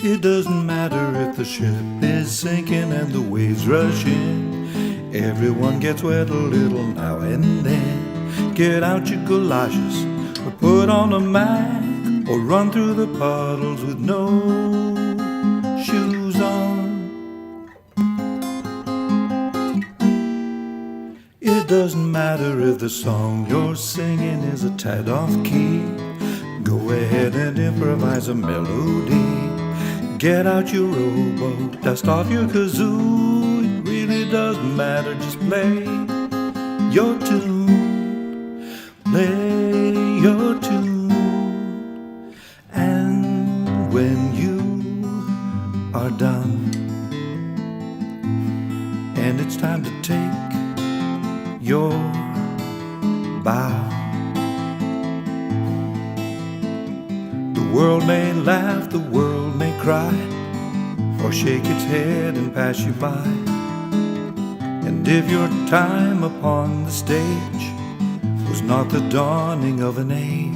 It doesn't matter if the ship is sinking and the waves rush in. Everyone gets wet a little now and then. Get out your galoshes or put on a Mac or run through the puddles with no shoes on. It doesn't matter if the song you're singing is a tad off key. Go ahead and improvise a melody. Get out your rowboat, dust off your kazoo. It really doesn't matter, just play your tune. Play your tune. And when you are done and it's time to take your bow, the world may laugh, the world may cry, or shake its head and pass you by. And if your time upon the stage was not the dawning of an age,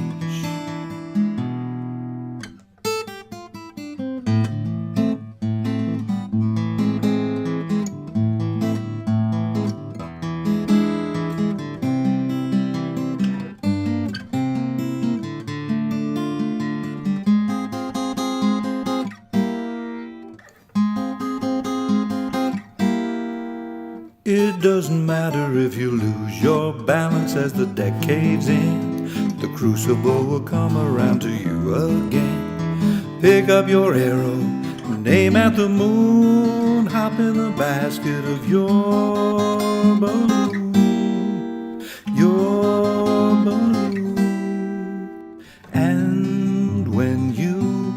it doesn't matter if you lose your balance as the deck caves in. The crucible will come around to you again. Pick up your arrow and aim at the moon. Hop in the basket of your balloon. Your balloon. And when you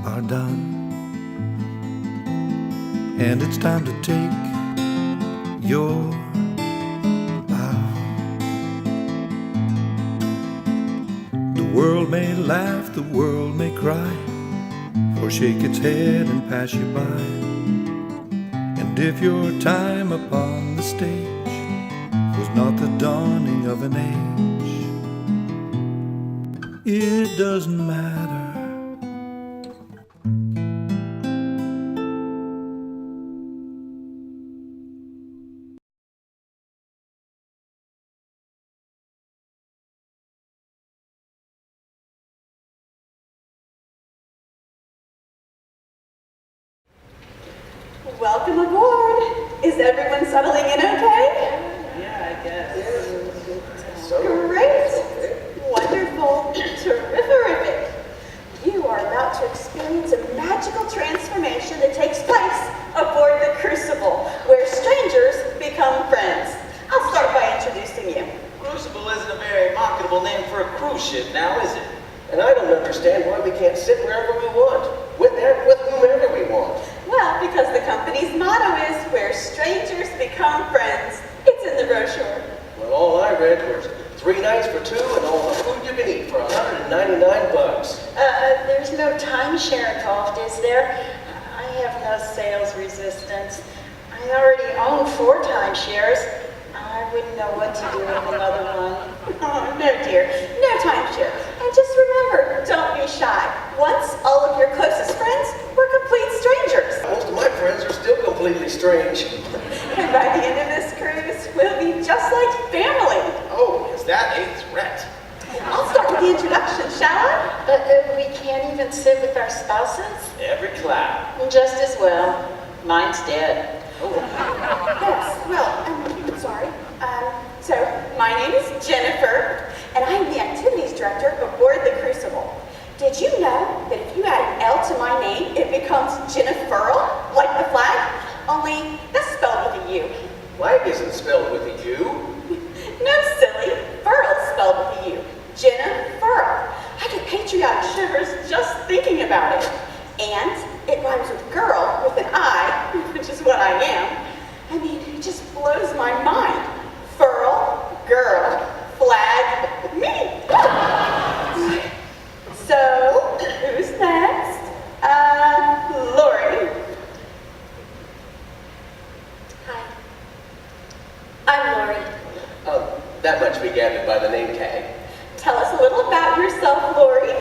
are done and it's time to take your bow, the world may laugh, the world may cry, or shake its head and pass you by. And if your time upon the stage was not the dawning of an age, it doesn't matter. Welcome aboard. Is everyone settling in okay? Yeah, I guess. Great. Wonderful. Terrific. You are about to experience a magical transformation that takes place aboard the Crucible, where strangers become friends. I'll start by introducing you. Crucible isn't a very marketable name for a cruise ship now, is it? And I don't understand why we can't sit wherever we want, with whomever we want. Well, because the company's motto is where strangers become friends. It's in the brochure. Well, all I read was 3 nights for 2 and all the food you can eat for $199. There's no timeshare involved, is there? I have no sales resistance. I already own 4 timeshares. I wouldn't know what to do with another one. Oh, no, dear. No timeshare. And just remember, don't be shy. Once all of your closest friends were complete strangers. Most of my friends are still completely strange. And by the end of this cruise, we'll be just like family. Oh, is that a threat? I'll start with the introduction, shall I? We can't even sit with our spouses? Every cloud. Just as well. Mine's dead. Yes, well, I'm sorry. So, my name is Jennifer, and I'm the activities director aboard the Crucible. Did you know that if you add an L to my name, it becomes Jenniferl, like the flag? Only that's spelled with a U. Flag isn't spelled with a U. No, silly. Furl's spelled with a U. Jenniferl. I get patriotic shivers just thinking about it. And it rhymes with girl with an I, which is what I am. I mean, it just blows my mind. Furl, girl, flag, me. So, who's next? Lori. Hi. I'm Lori. That much we gathered by the name tag. Tell us a little about yourself, Lori.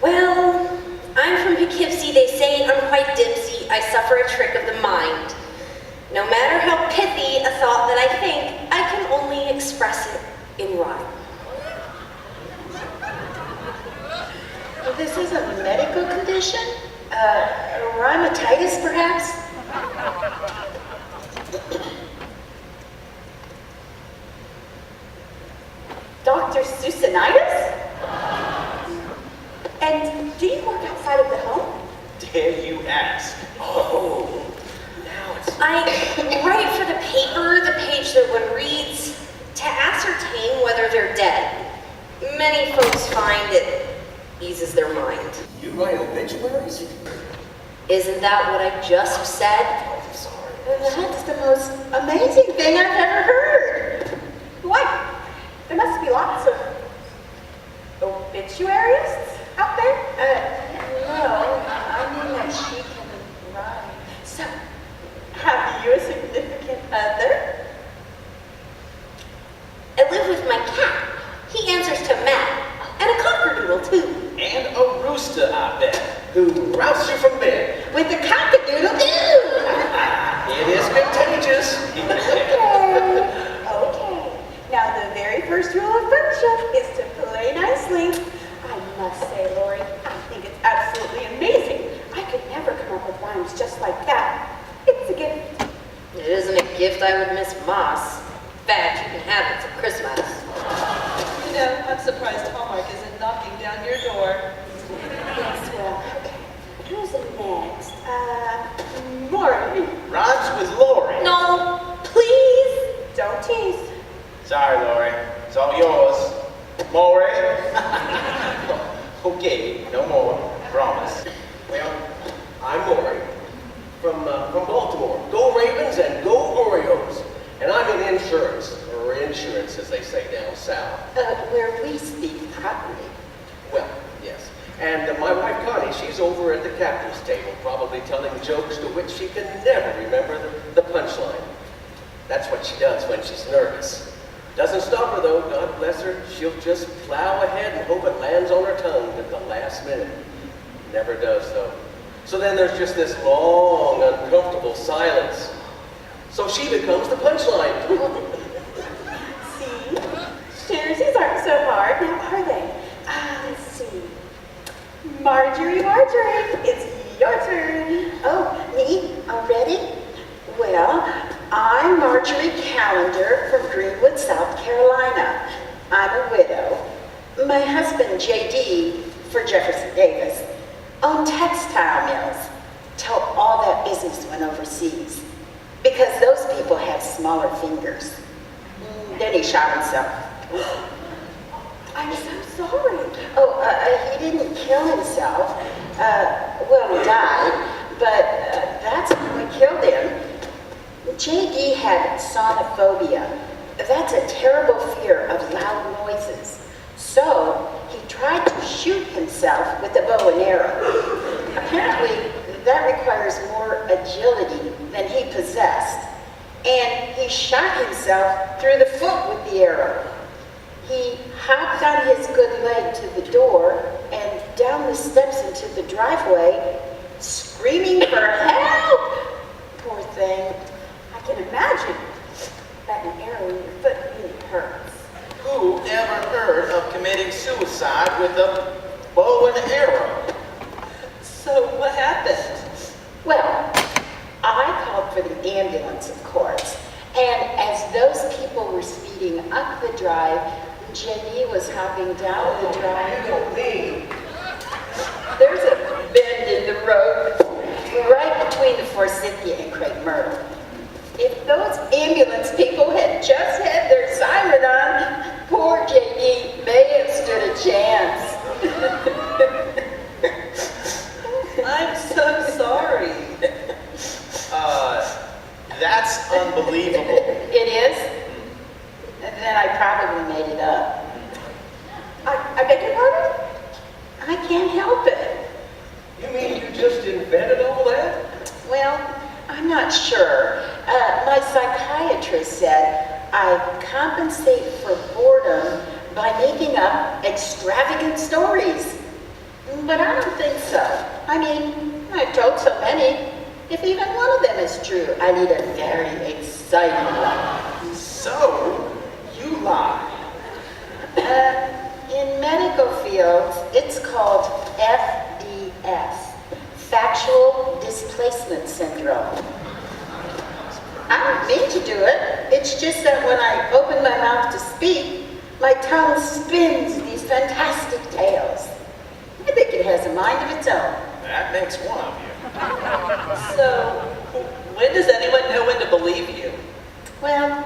Well, I'm from Poughkeepsie. They say I'm quite dipsy. I suffer a trick of the mind. No matter how pithy a thought that I think, I can only express it in rhyme. This is a medical condition? Rheumatism, perhaps? Dr. Susanitis? And do you work outside of the home? Dare you ask? Oh, now it's... I write for the paper, the page that one reads, to ascertain whether they're dead. Many folks find it eases their mind. You write obituaries? Isn't that what I just said? Oh, I'm sorry. That's the most amazing thing I've ever heard. What? There must be lots of obituarists out there. No, I mean that she can rhyme. So, have you a significant other? I live with my cat. He answers to Matt. And a cockadoodle, too. And a rooster, I bet. Who rouses you from bed? With the cock-a-doodle-doo! It is contagious. Okay. Now, the very first rule of friendship is to play nicely. I must say, Lori, I think it's absolutely amazing. I could never come up with rhymes just like that. It's a gift. It isn't a gift I would miss Moss. In fact, you can have it for Christmas. You know, I'm surprised Hallmark isn't knocking down your door. Yes, well, okay. Who's next? Maury. Rhymes with Lori. No, please. Don't tease. Sorry, Lori. It's all yours. Maury. Okay, no more. Promise. Well, I'm Maury from Baltimore. Go Ravens and go Oreos. And I'm in insurance, or insurance as they say down south. Where we speak properly. Well, yes. And my wife Connie, she's over at the captain's table, probably telling jokes to which she can never remember the punchline. That's what she does when she's nervous. Doesn't stop her though, God bless her. She'll just plow ahead and hope it lands on her tongue at the last minute. Never does though. So then there's just this long, uncomfortable silence. So she becomes the punchline. See? Shanties aren't so hard, now are they? Let's see. Marjorie, it's your turn. Oh, me? Already? Well, I'm Marjorie Callender from Greenwood, South Carolina. I'm a widow. My husband, J.D., for Jefferson Davis, owned textile mills till all that business went overseas because those people have smaller fingers. Then he shot himself. I'm so sorry. Oh, he didn't kill himself. Well, he died, but that's what killed him. J.D. had sonophobia. That's a terrible fear of loud noises. So he tried to shoot himself with a bow and arrow. Apparently, that requires more agility than he possessed. And he shot himself through the foot with the arrow. He hopped on his good leg to the door and down the steps into the driveway, screaming for help. Poor thing. I can imagine that an arrow in your foot really hurts. Who ever heard of committing suicide with a bow and arrow? So what happened? Well, I called for the ambulance, of course. And as those people were speeding up the drive, J.D. was hopping down the drive. You don't mean. There's a bend in the road right between the Forsythia and Craig Myrtle. If those ambulance people had just had their siren on, poor J.D. may have stood a chance. I'm so sorry. That's unbelievable. It is? Then I probably made it up. I beg your pardon? I can't help it. You mean you just invented all that? Well, I'm not sure. My psychiatrist said I compensate for boredom by making up extravagant stories. But I don't think so. I mean, I've told so many. If even one of them is true, I lead a very exciting life. So, you lie. In medical fields, it's called FDS, Factual Displacement Syndrome. I don't mean to do it. It's just that when I open my mouth to speak, my tongue spins these fantastic tales. I think it has a mind of its own. That makes one of you. So, when does anyone know when to believe you? Well,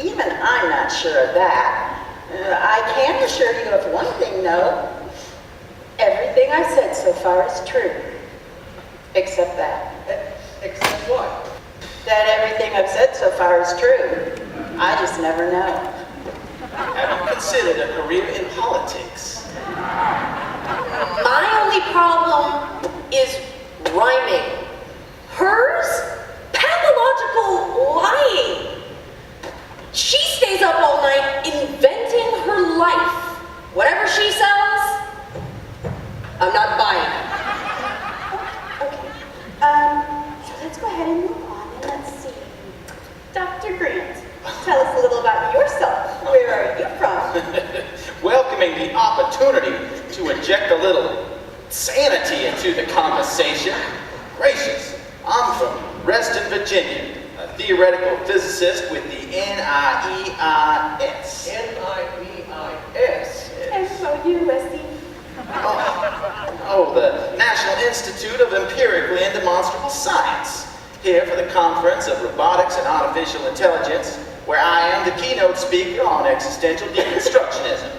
even I'm not sure of that. I can assure you of one thing, though. Everything I've said so far is true. Except that. Except what? That everything I've said so far is true. I just never know. Have you considered a career in politics? My only problem is rhyming. Hers? Pathological lying. She stays up all night inventing her life. Whatever she sells, I'm not buying it. Okay, so let's go ahead and move on and let's see. Dr. Grant, tell us a little about yourself. Where are you from? Welcoming the opportunity to inject a little sanity into the conversation. Gracious, I'm from Reston, Virginia, a theoretical physicist with the NIEIS. NIEIS? NIEIS. Oh, the National Institute of Empirical and Demonstrable Science, here for the Conference of Robotics and Artificial Intelligence, where I am the keynote speaker on existential deconstructionism.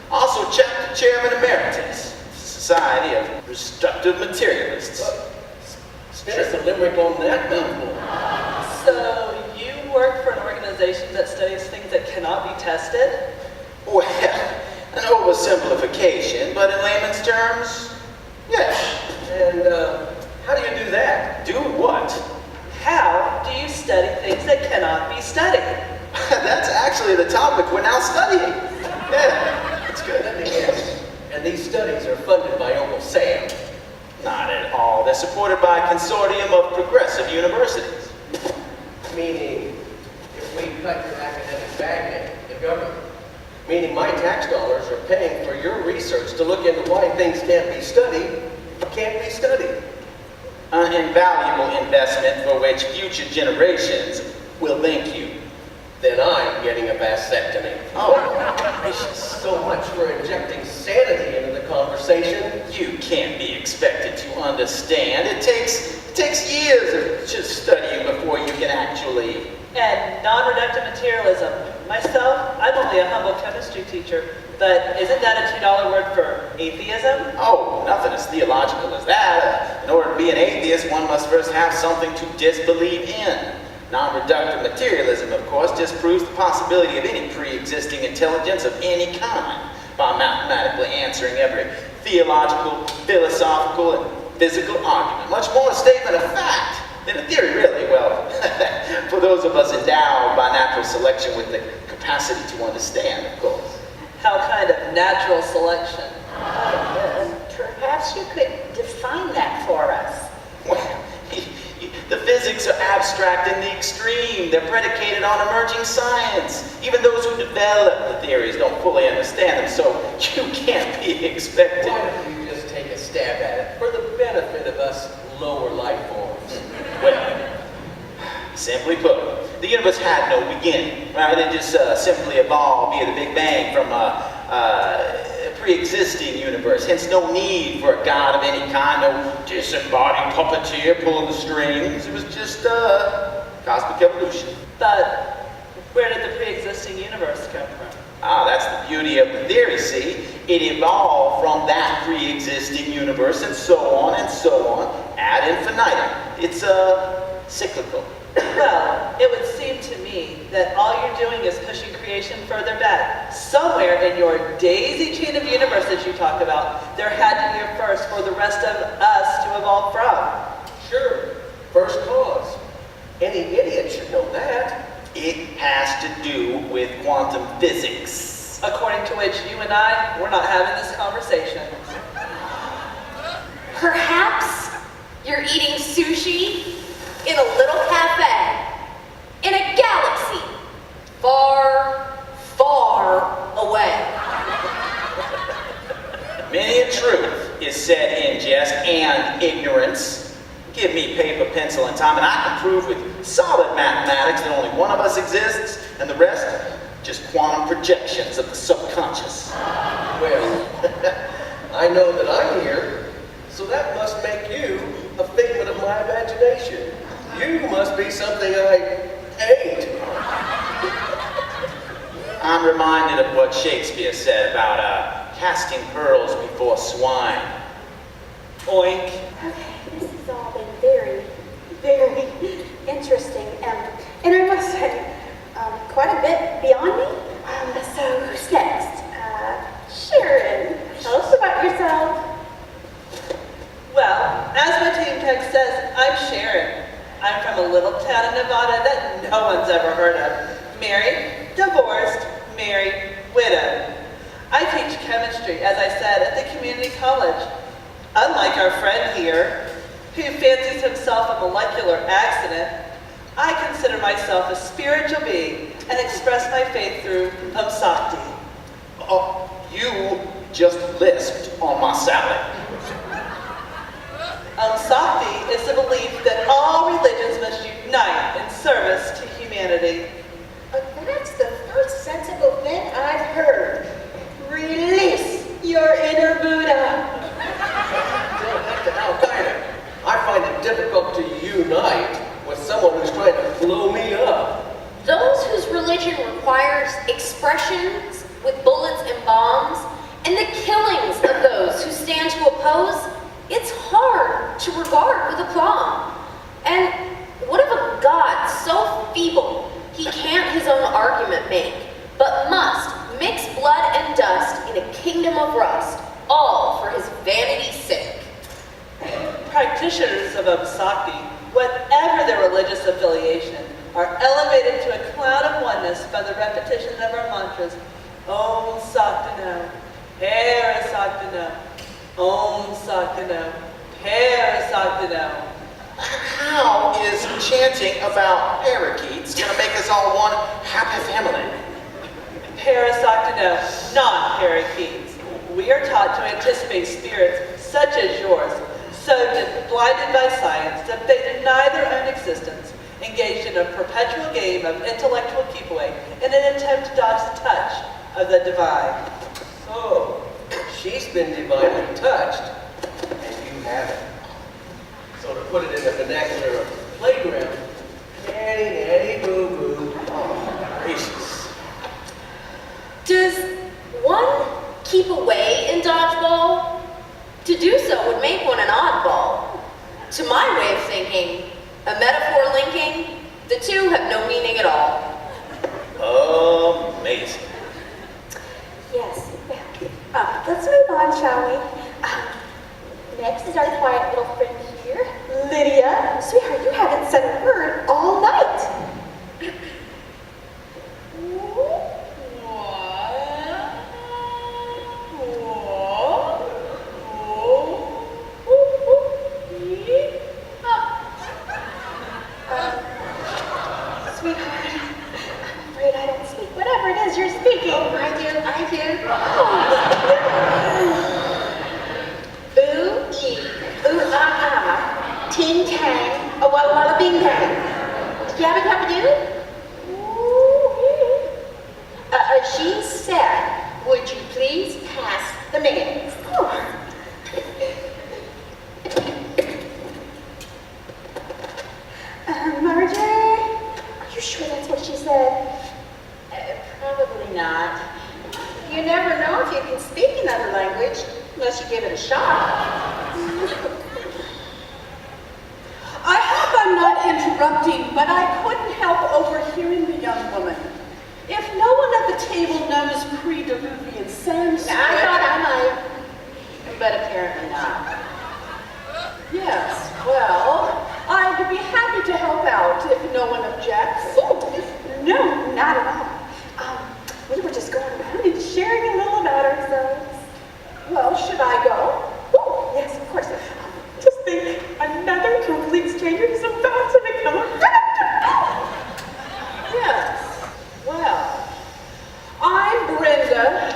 Also chapter chairman emeritus, Society of Destructive Materialists. Spin us a limerick on that mouthful. So, you work for an organization that studies things that cannot be tested? Well, an oversimplification, but in layman's terms, yes. And how do you do that? Do what? How do you study things that cannot be studied? That's actually the topic we're now studying. Yeah, that's good. Let me guess. And these studies are funded by Uncle Sam. Not at all. They're supported by a consortium of progressive universities. Meaning, if we cut your academic bagnet, the government. Meaning my tax dollars are paying for your research to look into why things can't be studied. An invaluable investment for which future generations will thank you. Then I'm getting a vasectomy. Oh, gracious. So much for injecting sanity into the conversation. You can't be expected to understand. It takes years of just studying before you can actually... And non-reductive materialism. Myself, I'm only a humble chemistry teacher, but isn't that a $2 word for atheism? Oh, nothing as theological as that. In order to be an atheist, one must first have something to disbelieve in. Non-reductive materialism, of course, just proves the possibility of any pre-existing intelligence of any kind by mathematically answering every theological, philosophical, and physical argument. Much more a statement of fact than a theory, really. Well, for those of us endowed by natural selection with the capacity to understand, of course. How kind of natural selection? Perhaps you could define that for us. Well, the physics are abstract in the extreme. They're predicated on emerging science. Even those who develop the theories don't fully understand them, so you can't be expected. Why don't you just take a stab at it for the benefit of us lower life forms? Well, simply put, the universe had no beginning, right? It just simply evolved via the Big Bang from a pre-existing universe, hence no need for a god of any kind, no disembodied puppeteer pulling the strings. It was just cosmic evolution. But where did the pre-existing universe come from? Ah, that's the beauty of the theory, see? It evolved from that pre-existing universe and so on ad infinitum. It's cyclical. Well, it would seem to me that all you're doing is pushing creation further back. Somewhere in your daisy chain of universes you talk about, there had to be a first for the rest of us to evolve from. Sure, first cause. Any idiot should know that. It has to do with quantum physics. According to which you and I, we're not having this conversation. Perhaps you're eating sushi in a little cafe in a galaxy far, far away. Many a truth is said in jest and ignorance. Give me paper, pencil, and time, and I can prove with solid mathematics that only one of us exists, and the rest, just quantum projections of the subconscious. Well, I know that I'm here, so that must make you a figment of my imagination. You must be something I ain't. I'm reminded of what Shakespeare said about casting pearls before swine. Oink. Okay, this has all been very, very interesting, and I must say, quite a bit beyond me. So who's next? Sharon, tell us about yourself. Well, as my team text says, I'm Sharon. I'm from a little town in Nevada that no one's ever heard of. Married, divorced, married, widowed. I teach chemistry, as I said, at the community college. Unlike our friend here, who fancies himself a molecular accident, I consider myself a spiritual being and express my faith through Sakti. Oh, you just lisped on my salad. Sakti is the belief that all religions must unite in service to humanity. But that's the first sensible thing I've heard. Release your inner Buddha. I find it difficult to unite with someone who's trying to blow me up. Those whose religion requires expressions with bullets and bombs, and the killings of those who stand to oppose, it's hard to regard with aplomb. And what of a God so feeble he can't his own argument make, but must mix blood and dust in a kingdom of rust, all for his vanity's sake? Practitioners of Sakti, whatever their religious affiliation, are elevated to a cloud of oneness by the repetition of our mantras, Om Sakti, Hare Sakti, Om Sakti, Hare Sakti. How is chanting about parakeets going to make us all one happy family? Parasoctino, not parakeets. We are taught to anticipate spirits such as yours, so blinded by science that they deny their own existence, engaged in a perpetual game of intellectual keep-away in an attempt to dodge the touch of the divine. Oh, she's been divinely touched, and you haven't. So to put it in the vernacular of the playground, nanny, nanny, boo-boo. Oh, gracious. Does one keep away in dodgeball? To do so would make one an oddball. To my way of thinking, a metaphor linking, the two have no meaning at all. Amazing. Yes, well, let's move on, shall we? Next is our quiet little friend here, Lydia. Sweetheart, you haven't said a word all night. Sweetheart, I'm afraid I don't speak whatever it is you're speaking. Oh, I do. Oh. Ooh, ee, ooh, ah, ting tang, a walla walla bing bang. Yabba dabba doo? Ooh, she said, would you please pass the mayonnaise? Oh. Marjorie, are you sure that's what she said? Probably not. You never know if you can speak another language unless you give it a shot. I hope I'm not interrupting, but I couldn't help overhearing the young woman. If no one at the table knows pre-diluvian Sanskrit... I thought I might, but apparently not. Yes, well, I'd be happy to help out if no, not at all. We were just going around and sharing a little about ourselves. Well, should I go? Oh, yes, of course. Just think, another complete stranger is about to become a friend. Yes. Well, I'm Brenda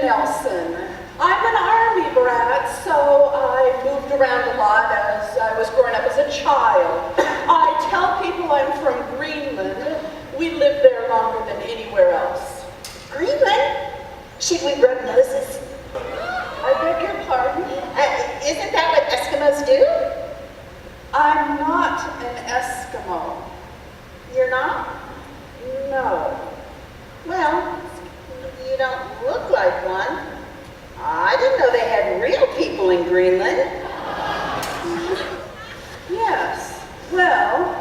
Nelson. I'm an army brat, so I moved around a lot as I was growing up as a child. I tell people I'm from Greenland. We lived there longer than anywhere else. Greenland? Should we rub noses? I beg your pardon? Isn't that what Eskimos do? I'm not an Eskimo. You're not? No. Well, you don't look like one. I didn't know they had real people in Greenland. Yes. Well,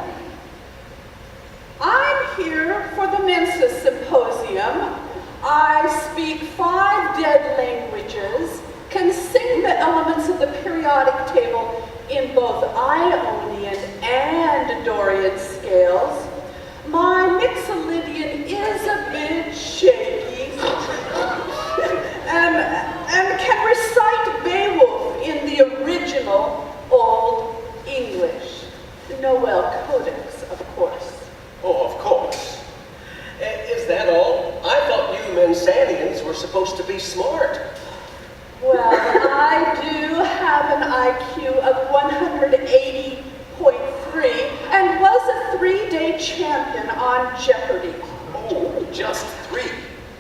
I'm here for the Mensa Symposium. I speak 5 dead languages, can sing the elements of the periodic table in both Ionian and Dorian scales. My Mixolydian is a bit shaky, and can recite Beowulf in the original Old English. Noel Codex, of course. Oh, of course. Is that all? I thought you Mansanians were supposed to be smart. Well, I do have an IQ of 180.3 and was a 3-day champion on Jeopardy. Oh, just 3.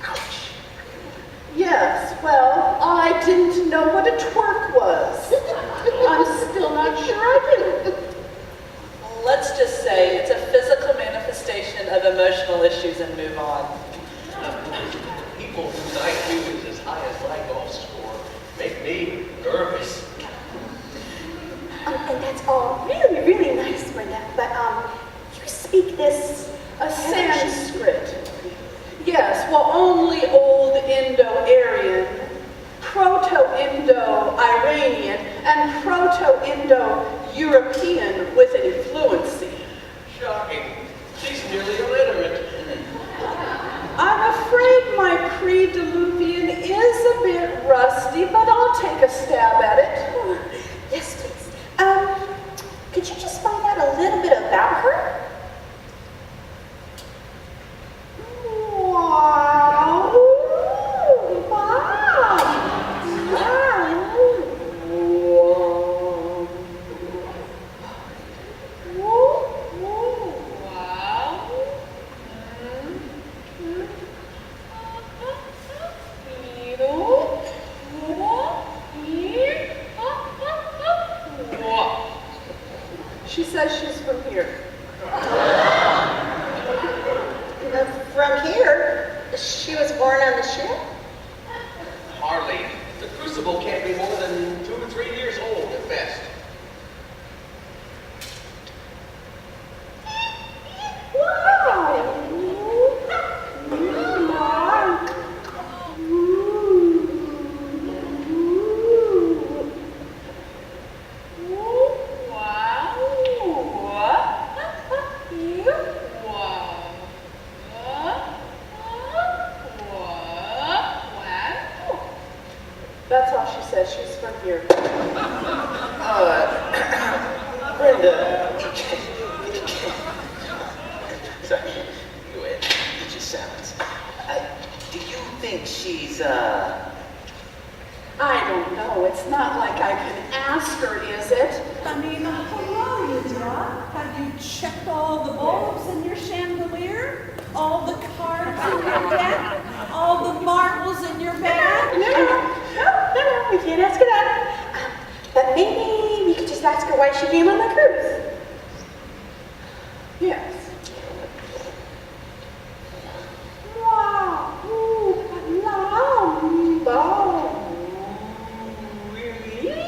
Ouch. Yes, well, I didn't know what a twerk was. I'm still not sure I do. Let's just say it's a physical manifestation of emotional issues and move on. People whose IQ is as high as my golf score make me nervous. And that's all really, really nice, Brenda. But you speak this A Sanskrit. Yes, well, only Old Indo-Aryan, Proto-Indo-Iranian, and Proto-Indo-European with an fluency. Shocking. She's nearly illiterate. I'm afraid my pre-diluvian is a bit rusty, but I'll take a stab at it. Oh, yes, please. Could you just find out a little bit about her? Wow. Wow. She says she's from here. From here? She was born on the ship? Hardly. The Crucible can't be more than 2 to 3 years old at best. That's all she says. She's from here. Brenda. Sorry, go ahead. Get your silence. Do you think she's, I don't know. It's not like I can ask her, is it? I mean, hello, you Doc. Have you checked all the bulbs in your chandelier? All the cards in your deck? All the marbles in your bag? No, we can't ask her that. But maybe we could just ask her why she came on the cruise. Yes. Really?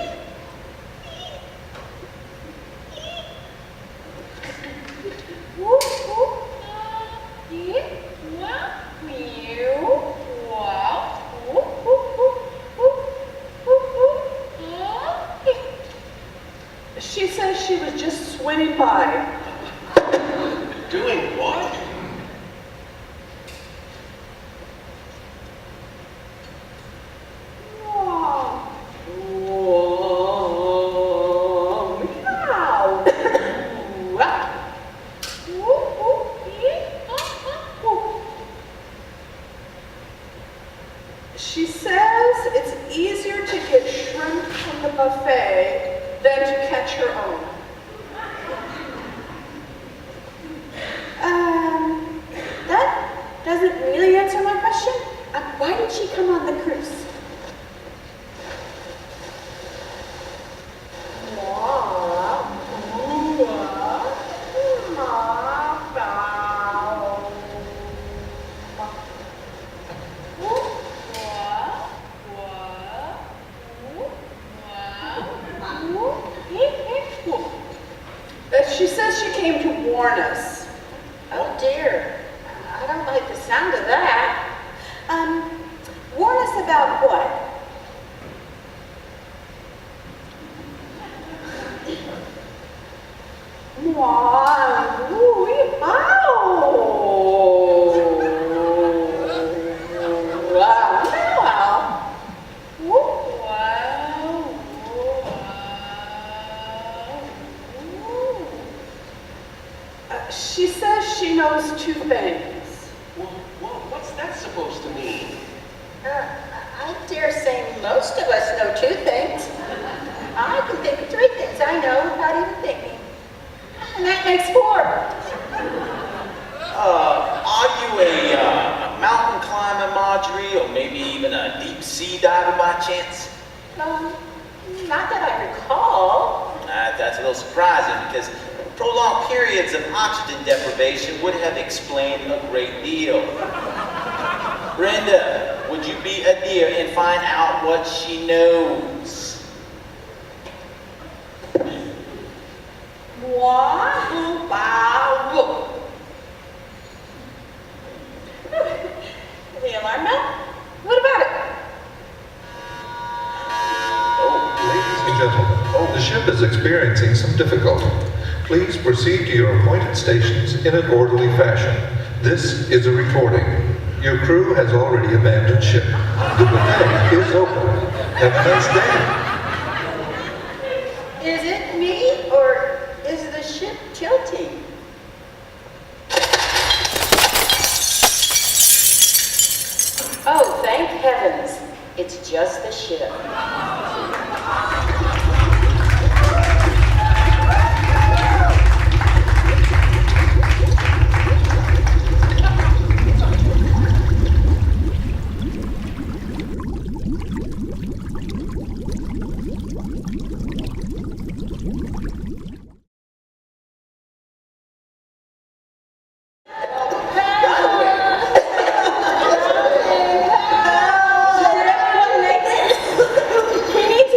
She says she was just swimming by. Doing what? doesn't really answer my question. Why did she come on the cruise? She says she came to warn us. Oh dear, I don't like the sound of that. Warn us about what? She says she knows two things. What's that supposed to mean? I dare say most of us know two things. I can think of three things I know without even thinking. And that makes four. Are you a mountain climber, Marjorie, or maybe even a deep sea diver by chance? Not that I recall. That's a little surprising because prolonged periods of oxygen deprivation would have explained a great deal. Brenda, would you be a dear and find out what she knows? The alarm bell? What about it? Ladies and gentlemen, the ship is experiencing some difficulty. Please proceed to your appointed stations in an orderly fashion. This is a recording. Your crew has already abandoned ship. The buffet is open. Have a nice day. Is it me, or is the ship tilting? Oh, thank heavens. It's just the ship. He needs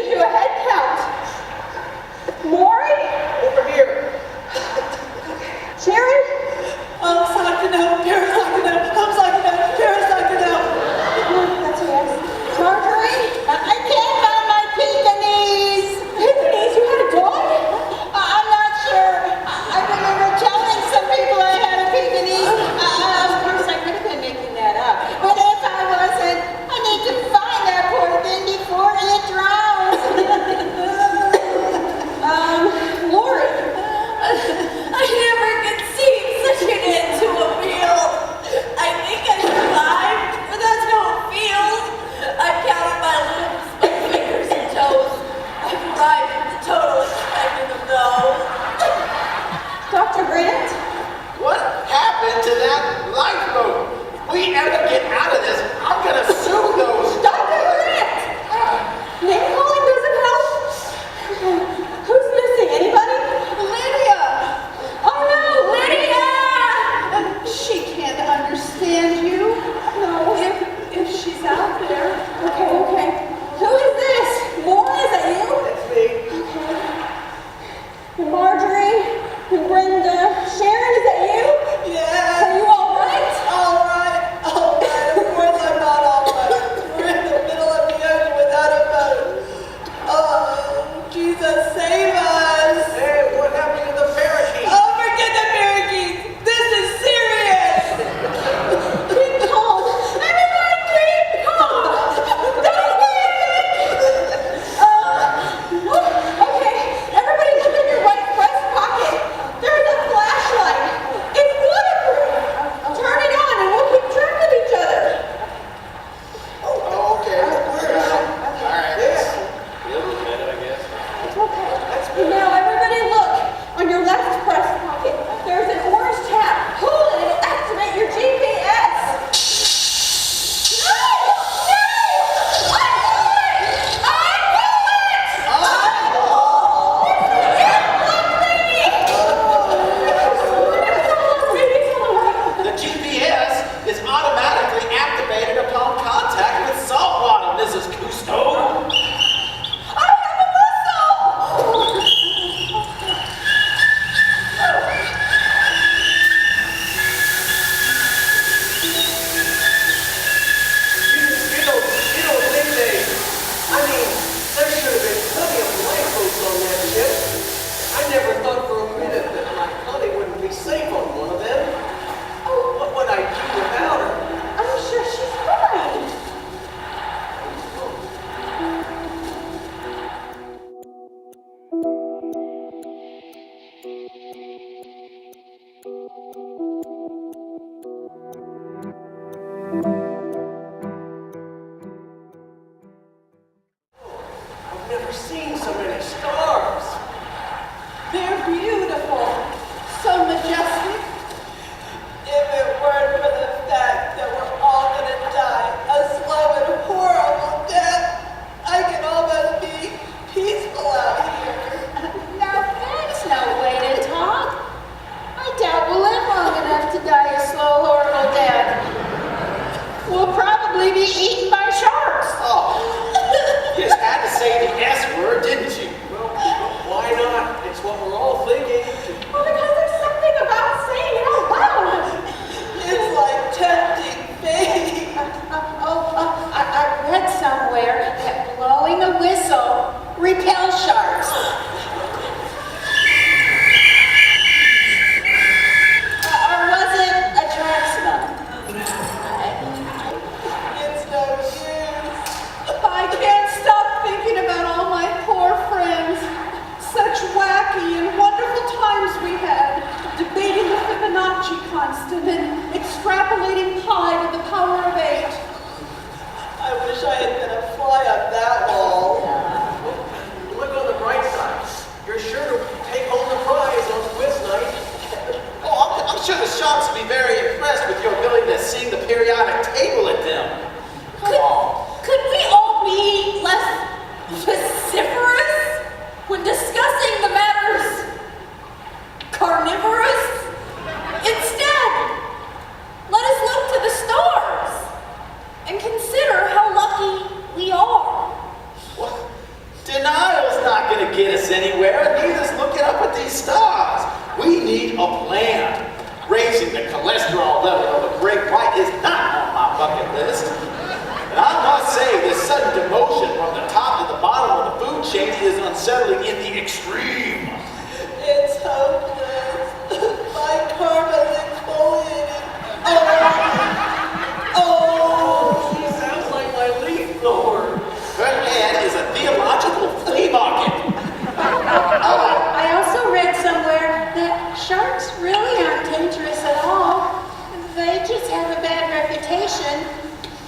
reputation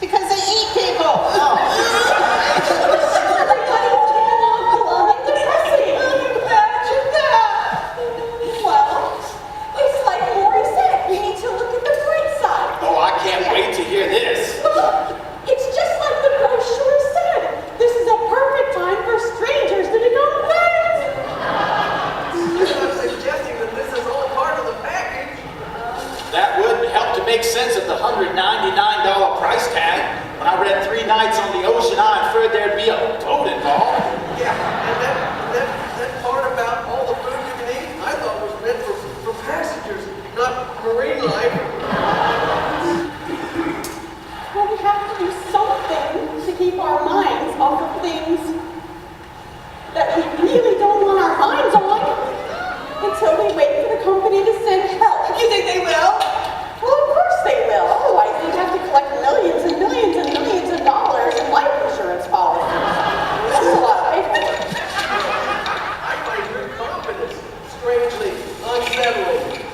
because they eat people. Everybody's getting along glum and depressing. Imagine that. Well, it's like Maury said, we need to look at the bright side. Oh, I can't wait to hear this. Look, it's just like the brochure said. This is a perfect time for strangers to become friends. You're not suggesting that this is all part of the package. That would help to make sense of the $199 price tag. When I read 3 nights on the ocean, I inferred there'd be a boat involved. Yeah, and that part about all the food you can eat, I thought was meant for passengers, not marine life. Well, we have to do something to keep our minds off of things that we really don't want our minds on until we wait for the company to send help. You think they will? Well, of course they will. Otherwise, they'd have to collect millions and millions and millions of dollars in life insurance policies. That's a lot of paperwork. I find your confidence strangely unsettling.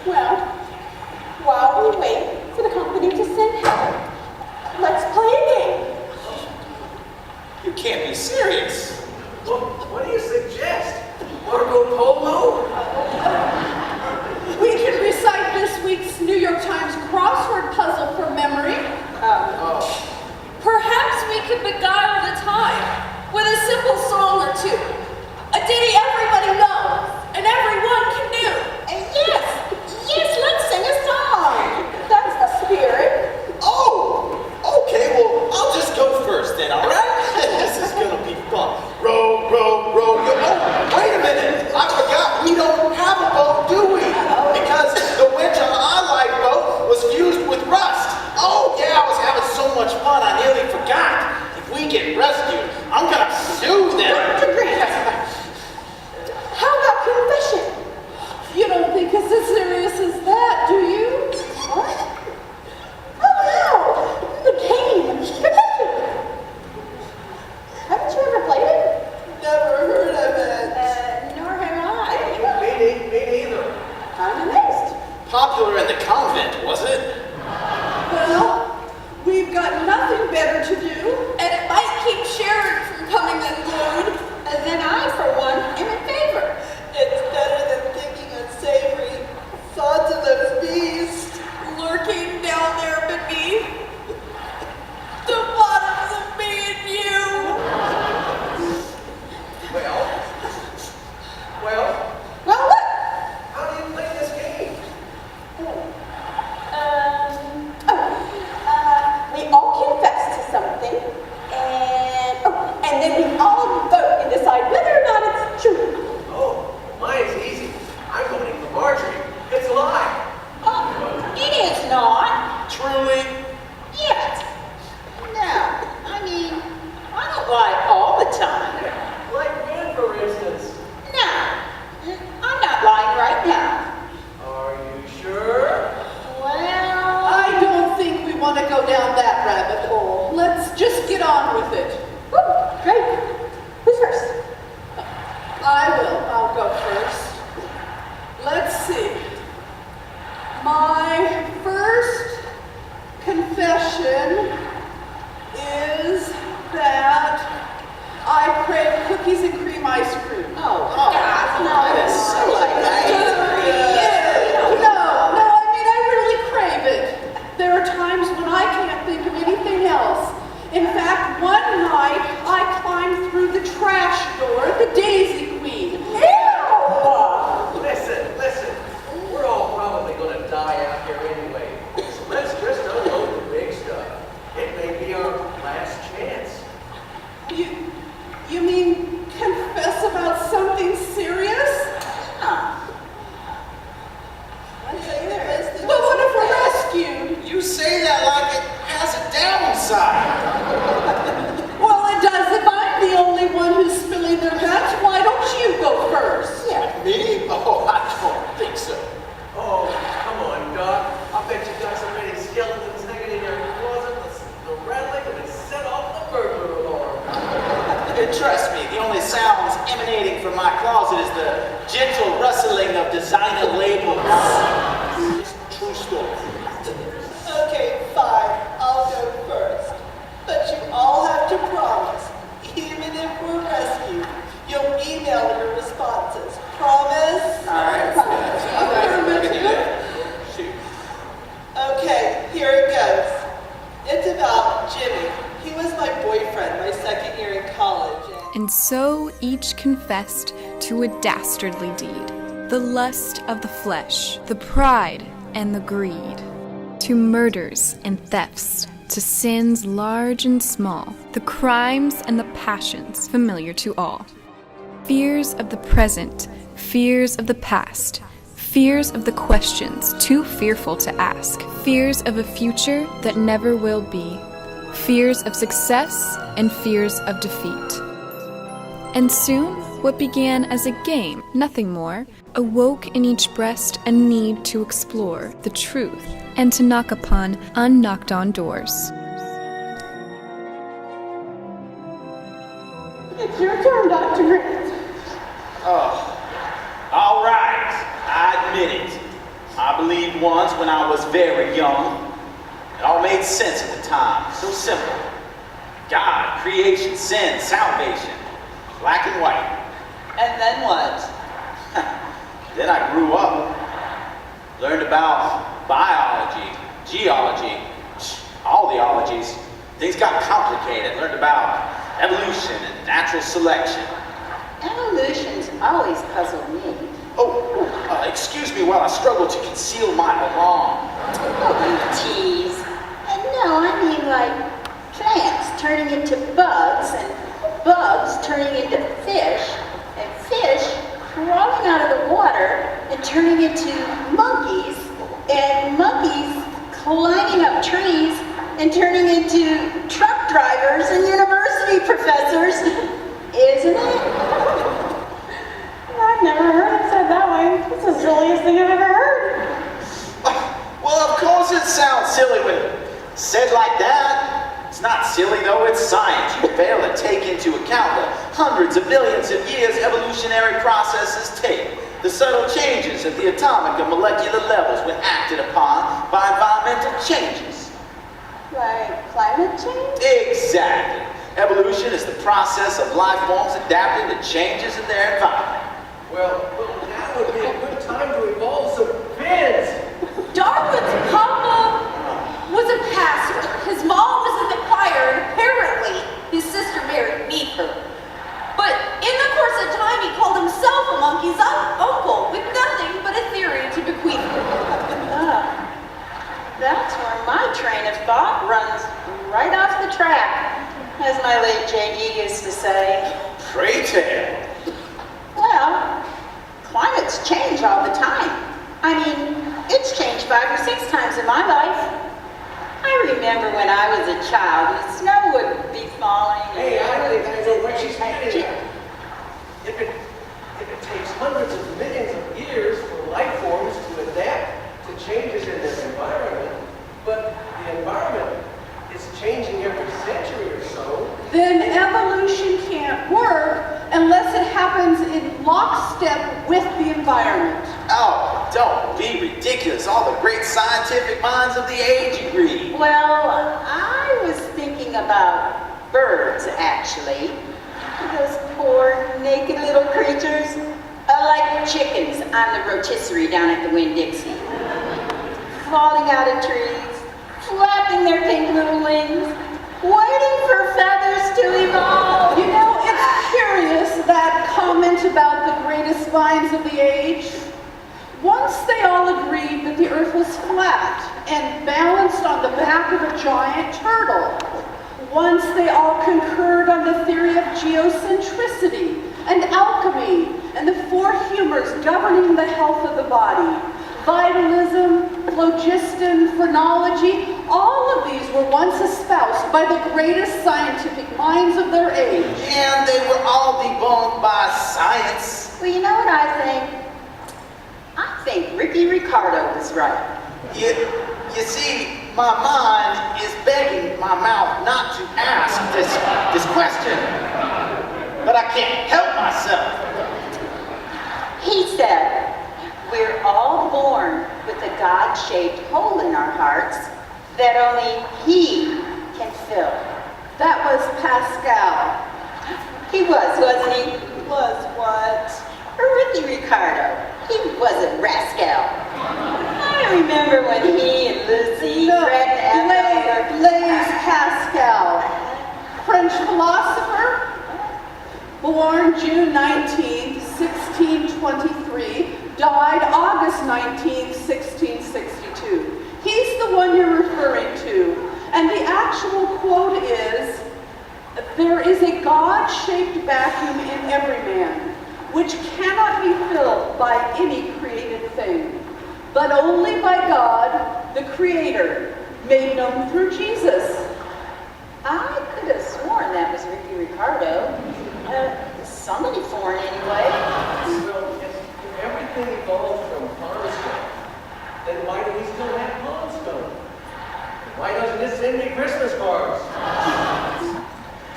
Well, while we wait for the company to send help, let's play a game. You can't be serious. Well, what do you suggest? Marco Polo? We can recite this week's New York Times crossword puzzle from memory. Perhaps we could beguile the time with a simple song or two. A ditty everybody knows and everyone can do. Yes, let's sing a song. That's the spirit. Oh, okay, well, I'll just go first then, all right? This is gonna be fun. Row, row, row, yo. Oh, wait a minute. I forgot we don't have a boat, do we? Because the winter I lifeboat was fused with rust. Oh, yeah, I was having so much fun, I nearly forgot. If we get rescued, I'm gonna sue them. Dr. Grant, how about confession? You don't think it's as serious as that, do you? What? Oh, no! The game! Confession! Haven't you ever played it? Never heard of it. Nor have I. Me neither. I'm amazed. Popular in the convent, was it? Well, we've got nothing better to do, and it might keep Sharon from coming unglued. And then I, for one, am in favor. It's better than thinking unsavory thoughts of those beasts. Lurking down there beneath the bottoms of me and you. Well, Well, what? how do you play this game? We all confess to something, and then we all vote and decide whether or not it's true. Oh, mine's easy. I'm voting for Marjorie. It's a lie. It is not. Truly? Yet. No. I mean, I don't lie all the time. Like when, for instance? No. I'm not lying right now. Are you sure? Well, I don't think we want to go down that rabbit hole. Let's just get on with it. Woo, great. Who's first? I will. I'll go first. Let's see. My first confession is that I crave cookies and cream ice cream. oh, God, no. that is so No, I mean, I really crave it. There are times when I can't think of anything else. In fact, one night I climbed through the trash door at the Daisy Queen. Listen. We're all probably going to die out here anyway. So let's just unload the big stuff. It may be our last chance. You mean confess about something serious? But what if we're rescued? You say that like it has a downside. Well, it does if I'm the only one who's spilling their guts. Why don't you go first? Me? Oh, I don't think so. Oh, come on, Doc. I bet you got so many skeletons hanging in your closet, the rattling would set off the burglar alarm. Trust me, the only sounds emanating from my closet is the gentle rustling of designer labels. True story. And so each confessed to a dastardly deed, the lust of the flesh, the pride and the greed, to murders and thefts, to sins large and small, the crimes and the passions familiar to all. Fears of the present, fears of the past, fears of the questions too fearful to ask, fears of a future that never will be, fears of success and fears of defeat. And soon, what began as a game, nothing more, awoke in each breast a need to explore the truth and to knock upon unknocked-on doors. It's your turn, Dr. Grant. Oh, all right, I admit it. I believed once when I was very young. It all made sense at the time, so simple. God, creation, sin, salvation, black and white. And then what? Then I grew up, learned about biology, geology, all the ologies. Things got complicated, learned about evolution and natural selection. Evolution's always puzzled me. Excuse me while I struggle to conceal my alarm. Oh, you tease. No, I mean like plants turning into bugs, and bugs turning into fish, and fish crawling out of the water and turning into monkeys, and monkeys climbing up trees and turning into truck drivers and university professors, isn't it? I've never heard it said that way. It's the silliest thing I've ever heard. Well, of course it sounds silly when said like that. It's not silly though, it's science. You fail to take into account the hundreds of millions of years evolutionary processes take. The subtle changes at the atomic and molecular levels when acted upon by environmental changes. Like climate change? Exactly. Evolution is the process of life forms adapting to changes in their environment. Well, now would be a good time to evolve some fins. Darwin's papa was a pastor. His mom was in the choir, and apparently his sister married her. But in the course of time, he called himself a monkey's uncle, with nothing but a theory to bequeath him. That's where my train of thought runs right off the track, as my late J.D. used to say. Pray tell. Well, climates change all the time. I mean, it's changed 5 or 6 times in my life. I remember when I was a child, the snow would be falling. Hey, I think I know what she's getting at. If it takes hundreds of millions of years for life forms to adapt to changes in their environment, but the environment is changing every century or so, Then evolution can't work unless it happens in lockstep with the environment. Oh, don't be ridiculous. All the great scientific minds of the age agree. Well, I was thinking about birds, actually. Those poor, naked little creatures, like chickens on the rotisserie down at the Winn-Dixie. Falling out of trees, flapping their pink little wings, waiting for feathers to evolve. You know, it's curious, that comment about the greatest minds of the age. Once they all agreed that the earth was flat and balanced on the back of a giant turtle. Once they all concurred on the theory of geocentricity and alchemy and the 4 humors governing the health of the body. Vitalism, phlogiston, phrenology, all of these were once espoused by the greatest scientific minds of their age. And they were all debunked by science. Well, you know what I think? I think Ricky Ricardo was right. You see, my mind is begging my mouth not to ask this question. But I can't help myself. He said, we're all born with a God-shaped hole in our hearts that only He can fill. That was Pascal. He was, wasn't he? Was what? Ricky Ricardo. He was a rascal. I remember when he and Lucy, Fred and Ethel Blaise Pascal, French philosopher. born June 19th, 1623, died August 19th, 1662. He's the one you're referring to. And the actual quote is, "There is a God-shaped vacuum in every man, which cannot be filled by any created thing, but only by God, the Creator, made known through Jesus." I could have sworn that was Ricky Ricardo. Somebody foreign anyway. Well, if everything evolved from Pondstone, then why do we still have Pondstone? Why doesn't it send me Christmas cards?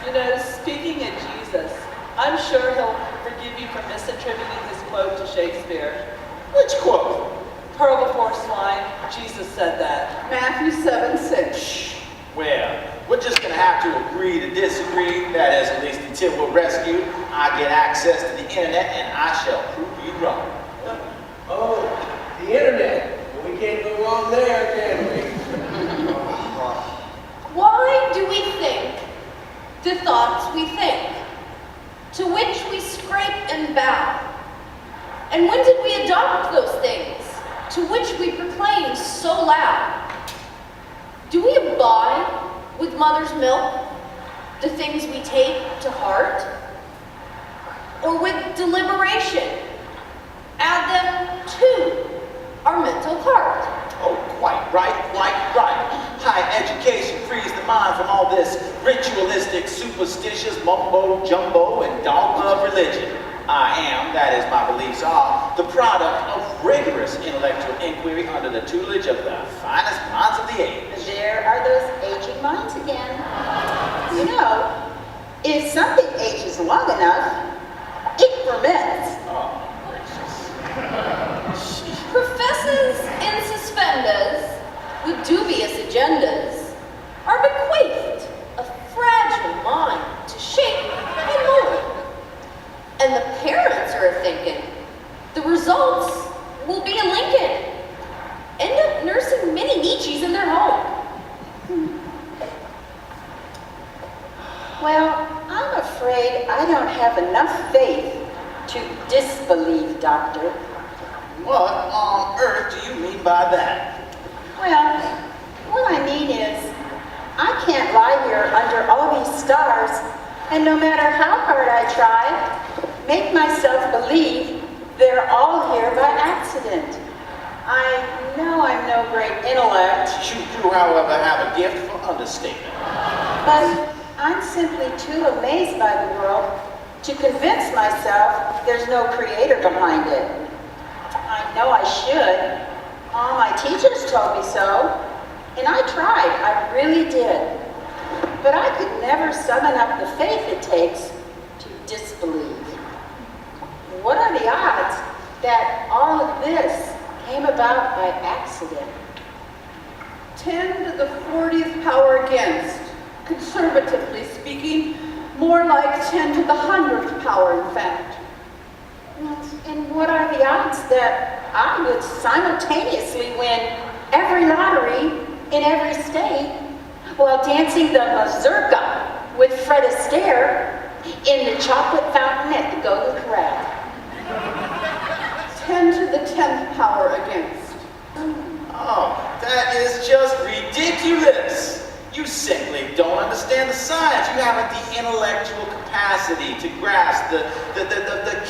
You know, speaking of Jesus, I'm sure he'll forgive you for misattributing this quote to Shakespeare. Which quote? Pearl before swine, Jesus said that. Matthew 7:6. Well, we're just gonna have to agree to disagree. That is, at least until we're rescued. I get access to the internet and I shall prove you wrong. Oh, the internet. Well, we can't go wrong there, can we? Why do we think the thoughts we think, to which we scrape and bow? And when did we adopt those things, to which we proclaim so loud? Do we abide with mother's milk the things we take to heart? Or with deliberation, add them to our mental cart? Oh, quite right, quite right. High education frees the mind from all this ritualistic, superstitious mumbo-jumbo and dogma of religion. I am, that is my beliefs are, the product of rigorous intellectual inquiry under the tutelage of the finest minds of the age. There are those aging minds again. You know, if something ages long enough, it ferments. Oh, Professors in suspenders with dubious agendas are bequeathed a fragile mind to shape and mold. And the parents are thinking the results will be a Lincoln. End up nursing mini Nietzsche's in their home. Well, I'm afraid I don't have enough faith to disbelieve, Doctor. what on earth do you mean by that? Well, what I mean is, I can't lie here under all these stars, and no matter how hard I try, make myself believe they're all here by accident. I know I'm no great intellect, You do, however, have a gift for understatement. but I'm simply too amazed by the world to convince myself there's no creator behind it. I know I should. All my teachers told me so, and I tried, I really did. But I could never summon up the faith it takes to disbelieve. What are the odds that all of this came about by accident? 10 to the 40th power against. Conservatively speaking, more like 10 to the 100th power, in fact. And what are the odds that I would simultaneously win every lottery in every state while dancing the mazurka with Fred Astaire in the chocolate fountain at the Golden Corral? 10 to the 10th power against. Oh, that is just ridiculous. You simply don't understand the science. You haven't the intellectual capacity to grasp the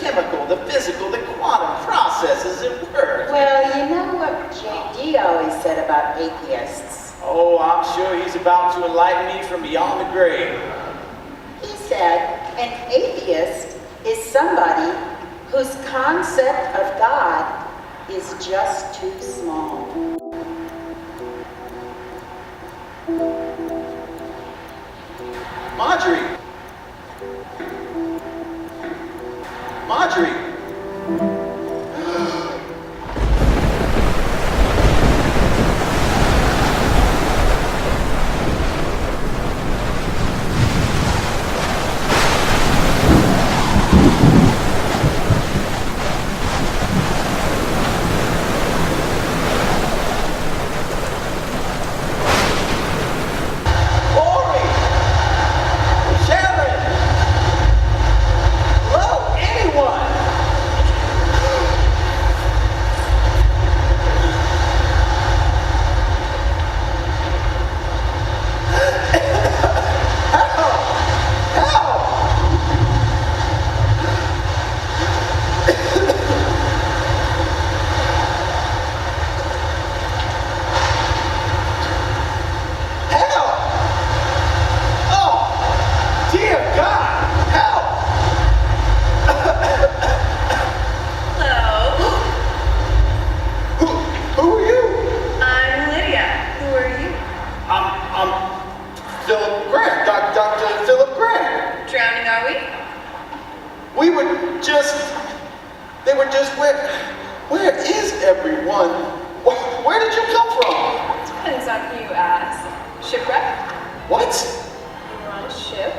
chemical, the physical, the quantum processes at work. Well, you know what J.D. always said about atheists? Oh, I'm sure he's about to enlighten me from beyond the grave. He said an atheist is somebody whose concept of God is just too small. Marjorie! Marjorie! Grant, Dr. Philip Grant. Drowning, are we? They were just, where is everyone? Where did you come from? Depends on who you ask. Shipwreck? What? You were on a ship.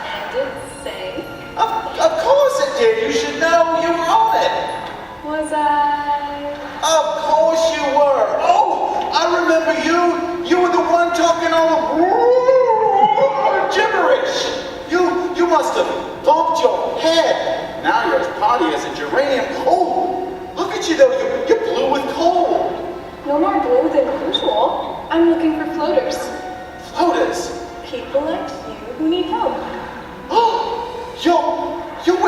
And it sank. Of course it did. You should know. You were on it. Was I? Of course you were. Oh, I remember you. You were the one talking all gibberish. You must have bumped your head. Now you're as potty as a geranium. Oh, look at you though. You're blue with cold. No more blue than usual. I'm looking for floaters. Floaters? People like you who need help. Oh, you're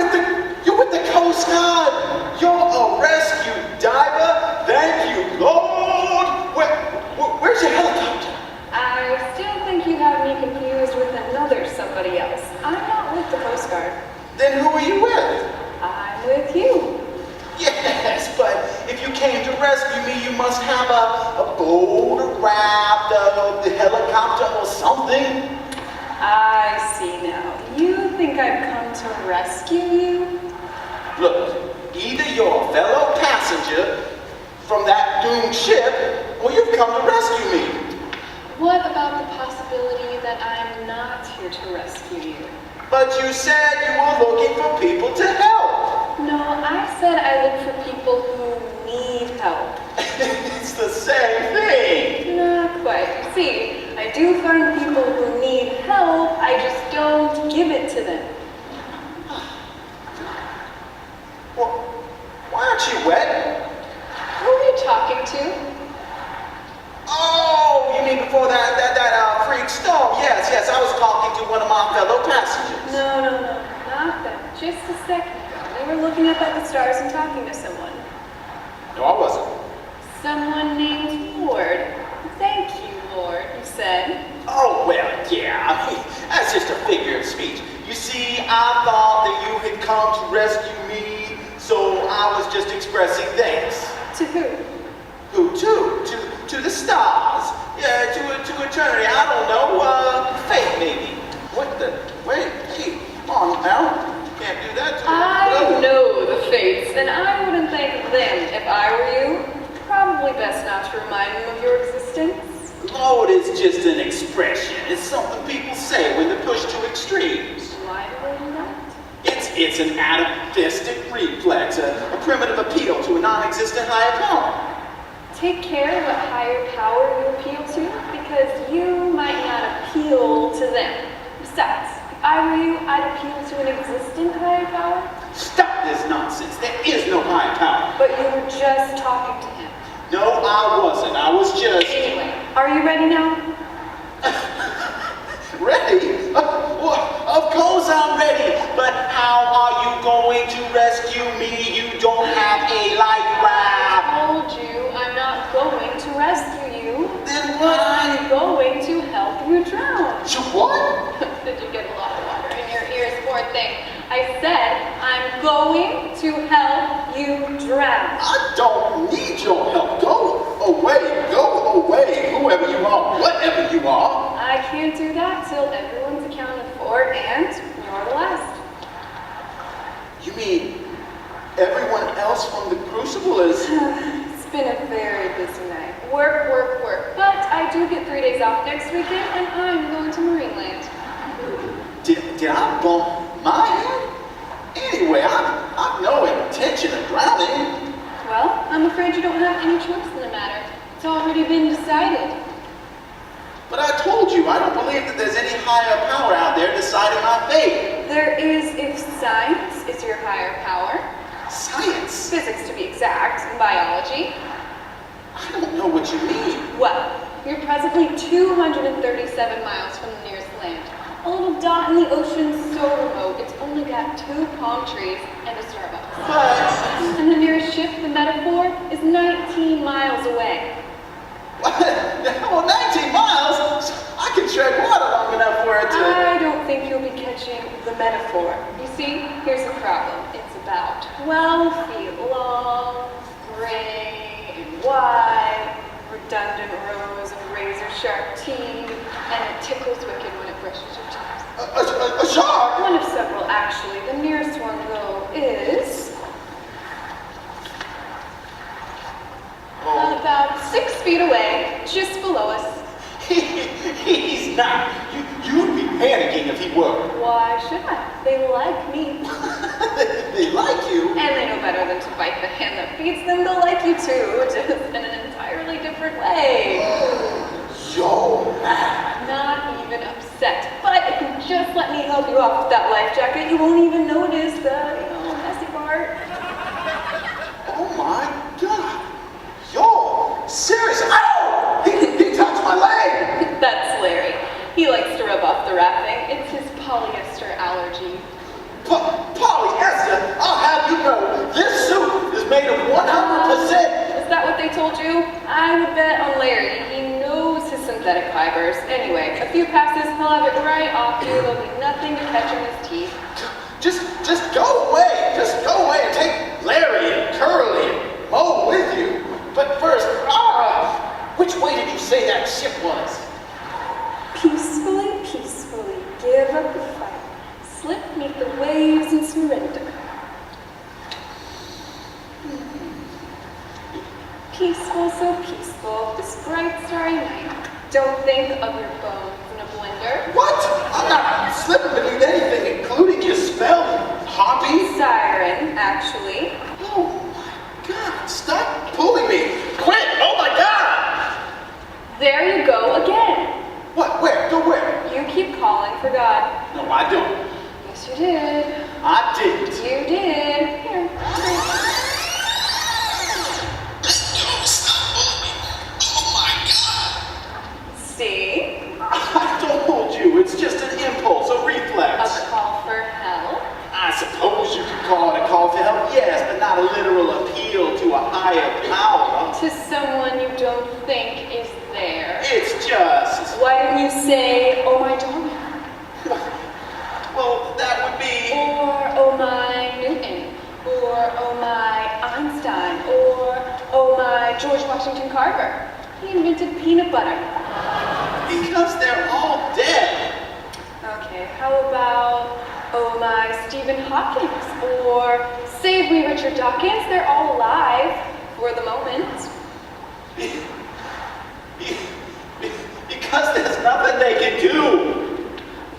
with the Coast Guard. You're a rescue diver. Thank you, Lord. Where's your helicopter? I still think you have me confused with another somebody else. I'm not with the Coast Guard. Then who are you with? I'm with you. Yes, but if you came to rescue me, you must have a boat, a raft, a helicopter, or something. I see now. You think I've come to rescue you? Look, either you're a fellow passenger from that doomed ship, or you've come to rescue me. What about the possibility that I'm not here to rescue you? But you said you were looking for people to help. No, I said I look for people who need help. It's the same thing. Not quite. See, I do find people who need help, I just don't give it to them. Well, why aren't you wet? Who are you talking to? Oh, you mean before that freak storm? Yes, I was talking to one of my fellow passengers. No, not them. Just a second ago. They were looking up at the stars and talking to someone. No, I wasn't. Someone named Lord. Thank you, Lord, you said. Oh, well, yeah, I mean, that's just a figure of speech. You see, I thought that you had come to rescue me, so I was just expressing thanks. To who? Who to? To the stars. Yeah, to eternity. I don't know, fate maybe. What the? Wait, hey, come on now. Can't do that to I know the fates, and I wouldn't thank them if I were you. Probably best not to remind them of your existence. Lord is just an expression. It's something people say when they're pushed to extremes. Why do they do that? It's an atavistic reflex, a primitive appeal to a non-existent higher power. Take care what higher power you appeal to, because you might not appeal to them. Besides, if I were you, I'd appeal to an existent higher power. Stop this nonsense. There is no higher power. But you were just talking to him. No, I wasn't. I was just... Anyway, are you ready now? Ready? Of course I'm ready. But how are you going to rescue me? You don't have a life raft. I told you I'm not going to rescue you. Then what? I'm going to help you drown. You what? Did you get a lot of water in your ears, poor thing? I said I'm going to help you drown. I don't need your help. Go away, whoever you are, whatever you are. I can't do that till everyone's accounted for, and you're the last. You mean everyone else from the Crucible is... It's been a very busy night. Work. But I do get 3 days off next weekend, and I'm going to Marineland. Did I bump my head? Anyway, I've no intention of drowning. Well, I'm afraid you don't have any choice in the matter. It's already been decided. But I told you, I don't believe that there's any higher power out there deciding my fate. There is if science is your higher power. Science? Physics, to be exact, and biology. I don't know what you mean. Well, you're presently 237 miles from the nearest land. A little dot in the ocean so remote, it's only got 2 palm trees and a Starbucks. But... And the nearest ship, the Metaphor, is 19 miles away. What? Well, 19 miles? I can tread water long enough for it to... I don't think you'll be catching the Metaphor. You see, here's the problem. It's about 12 feet long, gray and wide, redundant. cinnamon rose and razor sharp teeth, and it tickles wicked when it brushes your chops. A shark? One of several, actually. The nearest one, though, is about 6 feet away, just below us. He's not. You'd be panicking if he were. Why should I? They like me. They like you? And they know better than to bite the hand that feeds them. They'll like you too, just in an entirely different way. You're mad. Not even upset. But if you just let me help you off with that life jacket, you won't even notice the, messy part. Oh my God. You're serious. Ow! He touched my leg. That's Larry. He likes to rub off the wrapping. It's his polyester allergy. Polyester? I'll have you know, this suit is made of 100%. Is that what they told you? I would bet on Larry. He knows his synthetic fibers. Anyway, a few passes, he'll have it right off you. There'll be nothing to catch in his teeth. Just go away. Just go away and take Larry and Curly and Mo with you. But first, which way did you say that ship was? Peacefully, peacefully, give up the fight. Slip meet the waves and surrender. Peaceful, so peaceful, this bright starry night. Don't think of your bones in a blender. What? I'm not slipping beneath anything, including your spelling. Hobby? Siren, actually. Oh my God, stop pulling me. Quit, oh my God. There you go again. What, where, go where? You keep calling for God. No, I don't. Yes, you did. I didn't. You did. Here. See? I told you, it's just an impulse, a reflex. A call for help? I suppose you could call it a call for help, yes, but not a literal appeal to a higher power. To someone you don't think is there. It's just... Why didn't you say, oh my darling? Well, that would be... Or, oh my Newton. Or, oh my Einstein. Or, oh my George Washington Carver. He invented peanut butter. Because they're all dead. Okay, how about, oh my Stephen Hawkins, or save me Richard Dawkins, they're all alive for the moment. Because there's nothing they can do.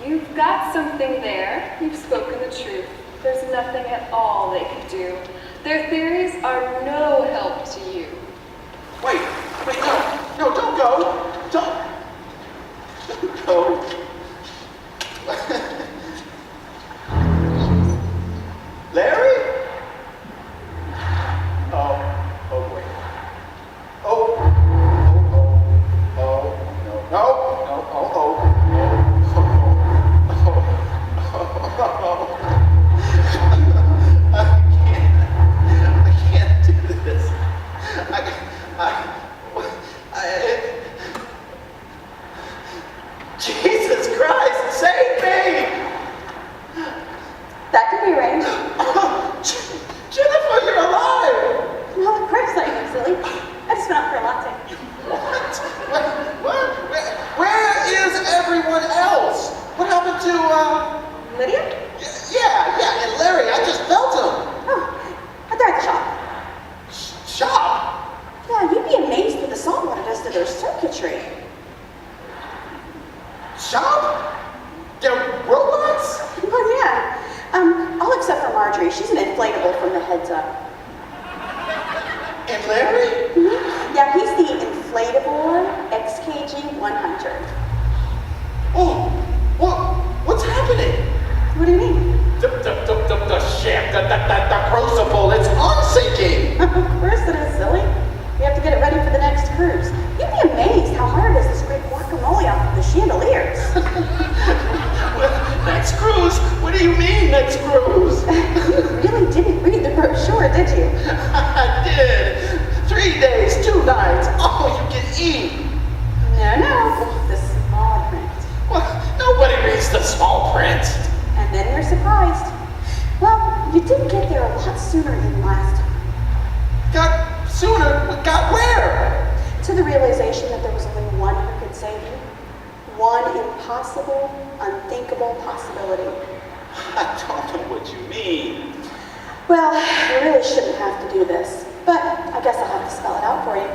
You've got something there, you've spoken the truth. There's nothing at all they can do. Their theories are no help to you. Wait, no, don't go. Don't go. Larry? Oh, wait. I can't do this. Jesus Christ, save me! That could be arranged. Jennifer, you're alive! No, of course I am, silly. I just went out for a latte. What? Where is everyone else? What happened to, Lydia? Yeah, and Larry, I just felt him. Oh, they're at the shop. Shop? Yeah, you'd be amazed what the saltwater does to their circuitry. Shop? They're robots? Oh, yeah. All except for Marjorie. She's an inflatable from the heads up. And Larry? Mm-hmm. Yeah, he's the inflatable XKG 100. Oh, what's happening? What do you mean? The ship, the Crucible, it's unsinking. Of course it is, silly. We have to get it ready for the next cruise. You'd be amazed how hard it is to scrape guacamole off of the chandeliers. Next cruise? What do you mean, next cruise? You really didn't read the brochure, did you? I did. 3 days, 2 nights, all you can eat. No, the small print. Well, nobody reads the small print. And then you're surprised. Well, you did get there a lot sooner than last time. Got sooner? Got where? to the realization that there was only one who could save you. One impossible, unthinkable possibility. I don't know what you mean. Well, you really shouldn't have to do this, but I guess I'll have to spell it out for you.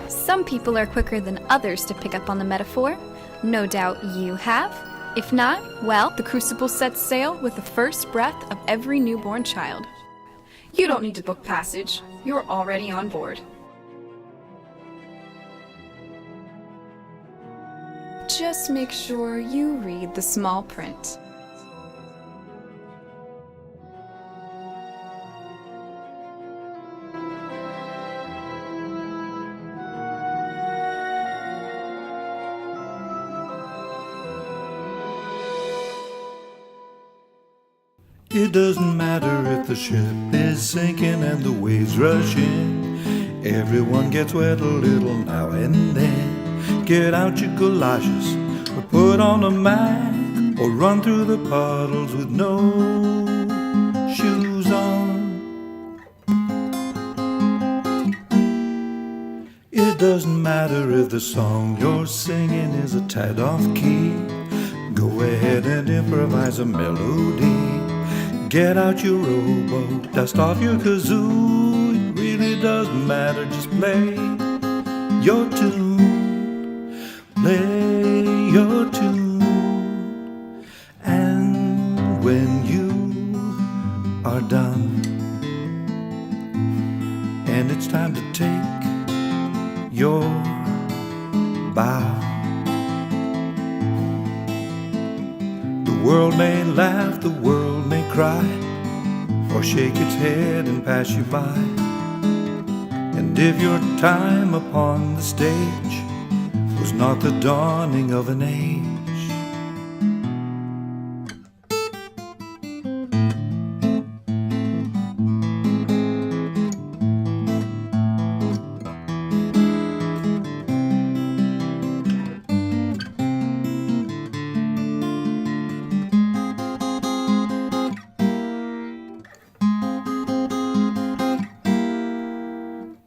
Some people are quicker than others to pick up on the metaphor. No doubt you have. If not, well, the Crucible sets sail with the first breath of every newborn child. You don't need to book passage. You're already on board. Just make sure you read the small print. It doesn't matter if the ship is sinking and the waves rush in. Everyone gets wet a little now and then. Get out your galoshes or put on a Mac or run through the puddles with no shoes on. It doesn't matter if the song you're singing is a tad off key. Go ahead and improvise a melody. Get out your rowboat, dust off your kazoo. It really doesn't matter, just play your tune. Play your tune. And when you are done, and it's time to take your bow, the world may laugh, the world may cry, or shake its head and pass you by. And if your time upon the stage was not the dawning of an age,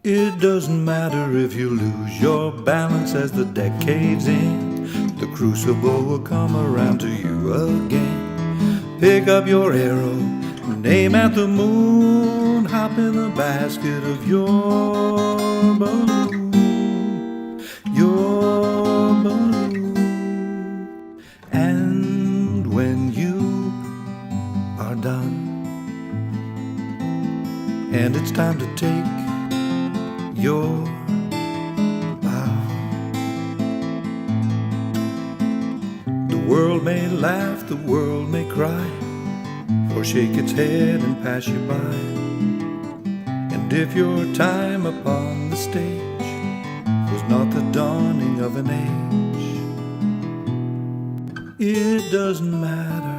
it doesn't matter if you lose your balance as the deck caves in. The crucible will come around to you again. Pick up your arrow and aim at the moon. Hop in the basket of your balloon. Your balloon. And when you are done, and it's time to take your bow, the world may laugh, the world may cry, or shake its head and pass you by. And if your time upon the stage was not the dawning of an age, it doesn't matter.